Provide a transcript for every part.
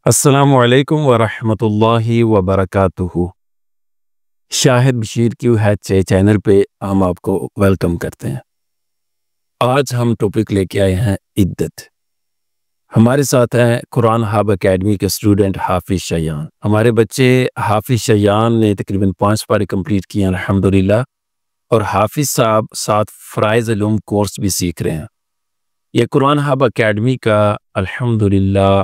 السلام علیکم ورحمۃ اللہ وبرکاتہ۔ شاہد بشیر کیو ہیچ چینل پہ ہم آپ کو ویلکم کرتے ہیں۔ آج ہم ٹاپک لے کے آئے ہیں عدت۔ ہمارے ساتھ ہیں قرآن ہب اکیڈمی کے اسٹوڈنٹ حافظ شایان۔ ہمارے بچے حافظ شایان نے تقریباً 5 پارے کمپلیٹ کیے ہیں الحمدللہ، اور حافظ صاحب ساتھ فرائض علوم کورس بھی سیکھ رہے ہیں۔ یہ قرآن ہب اکیڈمی کا الحمدللہ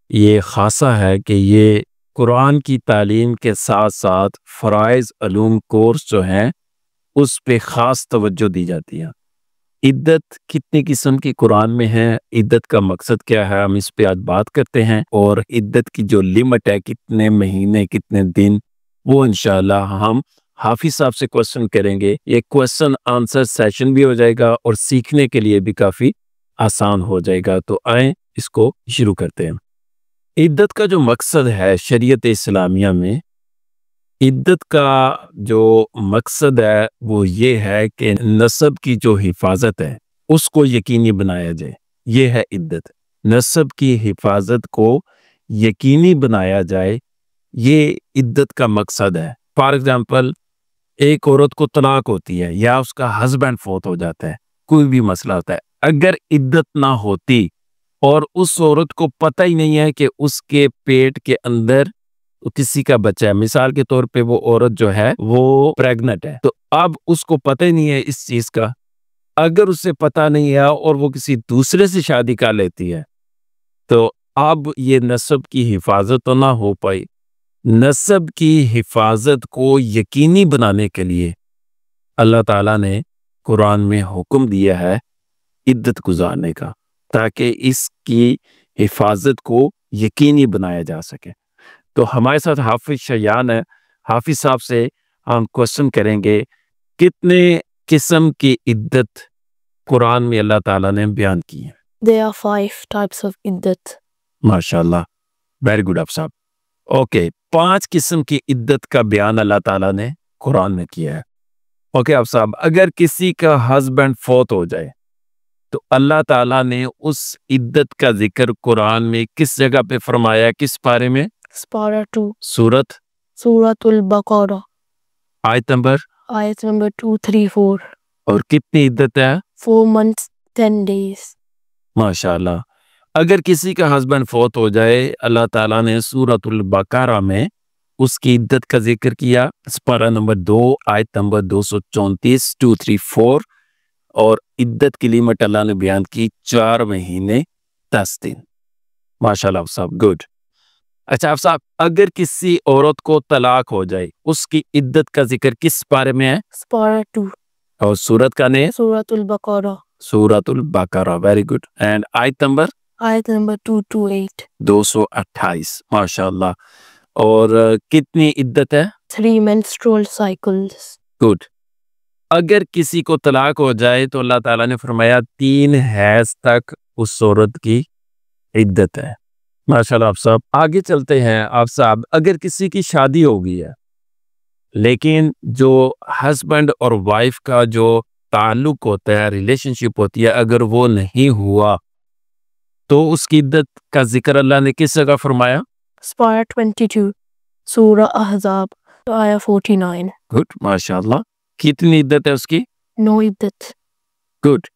یہ خاصہ ہے کہ یہ قرآن کی تعلیم کے ساتھ ساتھ فرائض علوم کورس جو ہیں اس پہ خاص توجہ دی جاتی ہے۔ عدت کتنی قسم کی قرآن میں ہے، عدت کا مقصد کیا ہے، ہم اس پہ آج بات کرتے ہیں، اور عدت کی جو لمٹ ہے کتنے مہینے کتنے دن، وہ انشاءاللہ ہم حافظ صاحب سے کوسچن کریں گے۔ یہ کوسچن آنسر سیشن بھی ہو جائے گا اور سیکھنے کے لیے بھی کافی آسان ہو جائے گا۔ تو آئیں اس کو شروع کرتے ہیں۔ عدت کا جو مقصد ہے شریعت اسلامیہ میں، عدت کا جو مقصد ہے وہ یہ ہے کہ نسب کی جو حفاظت ہے اس کو یقینی بنایا جائے۔ یہ ہے عدت، نسب کی حفاظت کو یقینی بنایا جائے، یہ عدت کا مقصد ہے۔ فار ایگزامپل، ایک عورت کو طلاق ہوتی ہے یا اس کا ہسبینڈ فوت ہو جاتا ہے، کوئی بھی مسئلہ ہوتا ہے، اگر عدت نہ ہوتی اور اس عورت کو پتہ ہی نہیں ہے کہ اس کے پیٹ کے اندر کسی کا بچہ ہے، مثال کے طور پہ وہ عورت جو ہے وہ پریگنٹ ہے، تو اب اس کو پتہ ہی نہیں ہے اس چیز کا، اگر اسے پتہ نہیں ہے اور وہ کسی دوسرے سے شادی کر لیتی ہے تو اب یہ نسب کی حفاظت تو نہ ہو پائی۔ نسب کی حفاظت کو یقینی بنانے کے لیے اللہ تعالیٰ نے قرآن میں حکم دیا ہے عدت گزارنے کا، تاکہ اس کی حفاظت کو یقینی بنایا جا سکے۔ تو ہمارے ساتھ حافظ شایان ہے۔ حافظ صاحب سے ہم کوسچن کریں گے، کتنے قسم کی عدت قرآن میں اللہ تعالیٰ نے بیان کی ہے؟ There are 5 types of iddat. ماشاءاللہ، ویری گڈ آپ صاحب۔ اوکے، 5 قسم کی عدت کا بیان اللہ تعالیٰ نے قرآن میں کیا ہے۔ اوکے آپ صاحب، اگر کسی کا ہسبینڈ فوت ہو جائے تو اللہ تعالیٰ نے اس عدت کا ذکر قرآن میں کس جگہ پہ فرمایا، کس پارے میں؟ Surah 2. سورت Surah Al-Baqarah. آیت نمبر، Ayat number 2, 3, 4. اور کتنی عدت ہے؟ 4 months, 10 days. ماشاءاللہ۔ اگر کسی کا ہسبینڈ فوت ہو جائے، اللہ تعالیٰ نے سورۃ البقرہ میں اس کی عدت کا ذکر کیا، سپارہ نمبر 2 آیت نمبر 234 234، اور عدت کی لیمٹ اللہ نے بیان کی 4 مہینے 10 دن۔ ماشاءاللہ آپ صاحب، گڈ۔ اچھا آپ صاحب، اگر کسی عورت کو طلاق ہو جائے اس کی عدت کا ذکر کس بارے میں ہے؟ Surah 2. اور سورت کا نام؟ Surah Al-Baqarah. سورۃ البقرہ، ویری گڈ۔ اینڈ آیت نمبر؟ Ayat number 228. 228، ماشاءاللہ۔ اور کتنی عدت ہے؟ 3 menstrual cycles. گڈ۔ اگر کسی کو طلاق ہو جائے تو اللہ تعالیٰ نے فرمایا 3 حیض تک اس عورت کی عدت ہے۔ ماشاءاللہ آپ صاحب، آگے چلتے ہیں۔ آپ صاحب، اگر کسی کی شادی ہو گئی ہے لیکن جو ہسبینڈ اور وائف کا جو تعلق ہوتا ہے، ریلیشن شپ ہوتی ہے، اگر وہ نہیں ہوا تو اس کی عدت کا ذکر اللہ نے کس جگہ فرمایا؟ Surah 22. Surah Ahzab. Ayah 49. Good, ماشاءاللہ۔ کتنی عدت ہے اس کی؟ No iddat. گڈ۔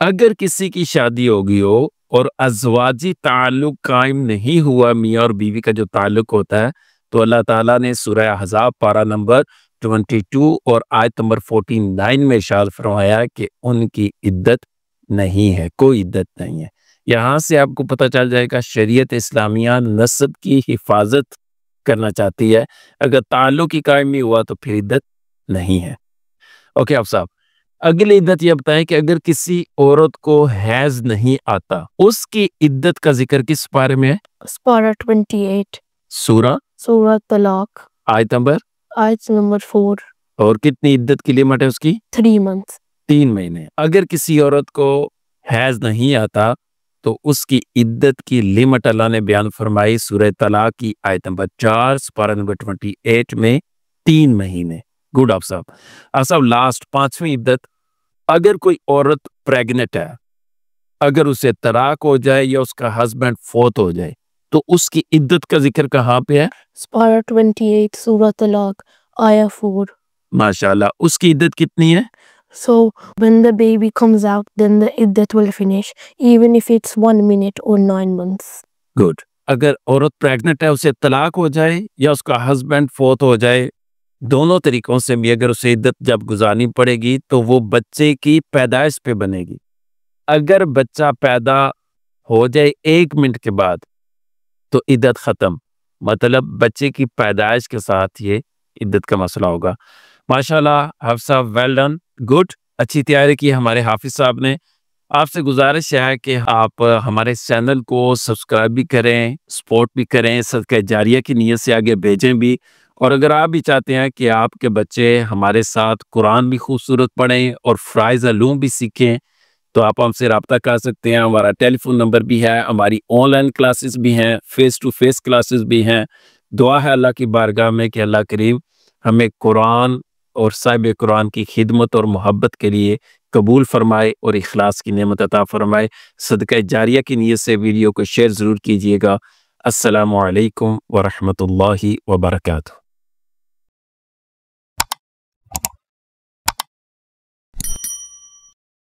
اگر کسی کی شادی ہو گئی ہو اور ازواجی تعلق قائم نہیں ہوا، میاں اور بیوی کا جو تعلق ہوتا ہے، تو اللہ تعالیٰ نے سورہ احزاب پارہ نمبر 22 اور آیت نمبر 49 میں ارشاد فرمایا کہ ان کی عدت نہیں ہے، کوئی عدت نہیں ہے۔ یہاں سے آپ کو پتہ چل جائے گا شریعت اسلامیہ نسب کی حفاظت کرنا چاہتی ہے، اگر تعلق ہی قائم نہیں ہوا تو پھر عدت نہیں ہے۔ اوکے آپ صاحب، اگلی عدت یہ بتائیں کہ اگر کسی عورت کو حیض نہیں آتا اس کی عدت کا ذکر کس بارے میں ہے؟ Surah 28. سورہ Surah Talaq. آیت نمبر، Ayat number 4. اور کتنی عدت کی لمٹ ہے اس کی؟ 3 months. 3 مہینے۔ اگر کسی عورت کو حیض نہیں آتا تو اس کی عدت کی لمٹ اللہ نے بیان فرمائی سورہ طلاق کی آیت نمبر 4 سپارہ نمبر 28 میں 3 مہینے۔ گڈ آپ صاحب۔ آپ صاحب، لاسٹ 5ویں عدت، اگر کوئی عورت پریگنٹ ہے، اگر اسے طلاق ہو جائے یا اس کا ہسبینڈ فوت ہو جائے تو اس کی عدت کا ذکر کہاں پہ ہے؟ Para 28, Surah Talaq, Ayah 4. ماشاءاللہ. اس کی عدت کتنی ہے؟ So when the baby comes out, then the iddat will finish, even if it's 1 minute or 9 months. Good. اگر عورت پریگنٹ ہے، اسے طلاق ہو جائے یا اس کا ہسبینڈ فوت ہو جائے، دونوں طریقوں سے بھی اگر اسے عدت جب گزارنی پڑے گی تو وہ بچے کی پیدائش پہ بنے گی. اگر بچہ پیدا ہو جائے 1 منٹ کے بعد تو عدت ختم، مطلب بچے کی پیدائش کے ساتھ یہ عدت کا مسئلہ ہوگا. ماشاءاللہ حافظ صاحب، ویل ڈن، گڈ. اچھی تیاری کی ہمارے حافظ صاحب نے. آپ سے گزارش ہے کہ آپ ہمارے چینل کو سبسکرائب بھی کریں، سپورٹ بھی کریں، صدقہ جاریہ کی نیت سے آگے بھیجیں بھی. اور اگر آپ بھی چاہتے ہیں کہ آپ کے بچے ہمارے ساتھ قرآن بھی خوبصورت پڑھیں اور فرائض علوم بھی سیکھیں تو آپ ہم سے رابطہ کر سکتے ہیں. ہمارا ٹیلی فون نمبر بھی ہے، ہماری آن لائن کلاسز بھی ہیں، فیس ٹو فیس کلاسز بھی ہیں. دعا ہے اللہ کی بارگاہ میں کہ اللہ کریم ہمیں قرآن اور صاحب قرآن کی خدمت اور محبت کے لیے قبول فرمائے اور اخلاص کی نعمت عطا فرمائے. صدقہ جاریہ کی نیت سے ویڈیو کو شیئر ضرور کیجیے گا. السلام علیکم ورحمۃ اللہ وبرکاتہ.